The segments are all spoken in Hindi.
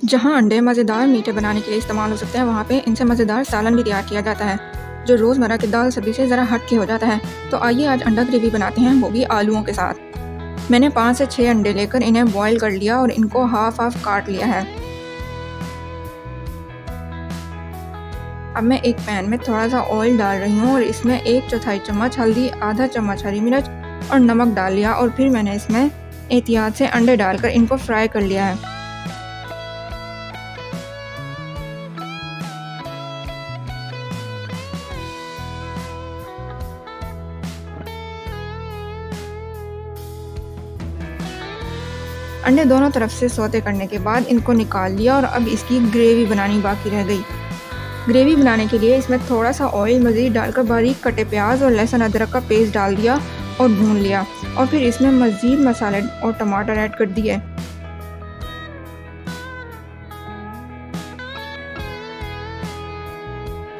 जहाँ अंडे मज़ेदार मीठे बनाने के लिए इस्तेमाल हो सकते हैं, वहाँ पे इनसे मज़ेदार सालन भी तैयार किया जाता है, जो रोज़मर्रा की दाल सब्ज़ी से ज़रा हट के हो जाता है। तो आइए आज अंडा ग्रेवी बनाते हैं, वो भी आलूओं के साथ। मैंने 5 से 6 अंडे लेकर इन्हें बॉईल कर लिया और इनको हाफ काट लिया है। अब मैं एक पैन में थोड़ा सा ऑयल डाल रही हूँ और इसमें 1/4 चम्मच हल्दी, आधा चम्मच हरी मिर्च और नमक डाल लिया और फिर मैंने इसमें एहतियात से अंडे डालकर इनको फ्राई कर लिया है। अंडे दोनों तरफ से सौते करने के बाद इनको निकाल लिया और अब इसकी ग्रेवी बनानी बाकी रह गई। ग्रेवी बनाने के लिए इसमें थोड़ा सा ऑयल मज़ीद डालकर बारीक कटे प्याज और लहसुन अदरक का पेस्ट डाल दिया और भून लिया और फिर इसमें मज़ीद मसाले और टमाटर ऐड कर दिए।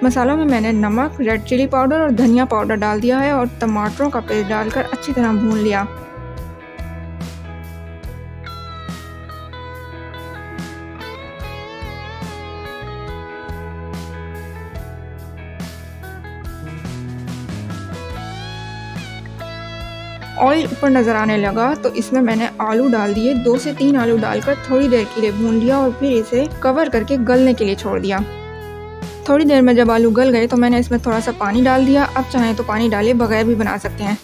मसालों में मैंने नमक, रेड चिली पाउडर और धनिया पाउडर डाल दिया है और टमाटरों का पेस्ट डालकर अच्छी तरह भून लिया। ऑयल ऊपर नज़र आने लगा तो इसमें मैंने आलू डाल दिए। 2 से 3 आलू डालकर थोड़ी देर के लिए भून लिया और फिर इसे कवर करके गलने के लिए छोड़ दिया। थोड़ी देर में जब आलू गल गए तो मैंने इसमें थोड़ा सा पानी डाल दिया। अब चाहें तो पानी डाले बगैर भी बना सकते हैं।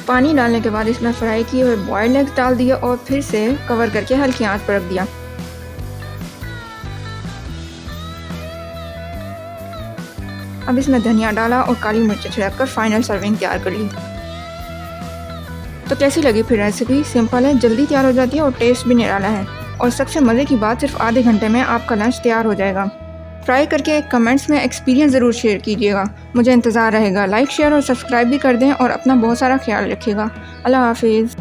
पानी डालने के बाद इसमें फ्राई किए हुए बॉयल्ड एग्स डाल दिए और फिर से कवर करके हल्की आंच पर रख दिया। अब इसमें धनिया डाला और काली मिर्च छिड़क कर फाइनल सर्विंग तैयार कर ली। तो कैसी लगी फिर रेसिपी? सिंपल है, जल्दी तैयार हो जाती है और टेस्ट भी निराला है। और सबसे मज़े की बात, सिर्फ आधे घंटे में आपका लंच तैयार हो जाएगा। ट्राई करके कमेंट्स में एक्सपीरियंस ज़रूर शेयर कीजिएगा, मुझे इंतज़ार रहेगा। लाइक, शेयर और सब्सक्राइब भी कर दें और अपना बहुत सारा ख्याल रखिएगा। अल्लाह हाफिज़।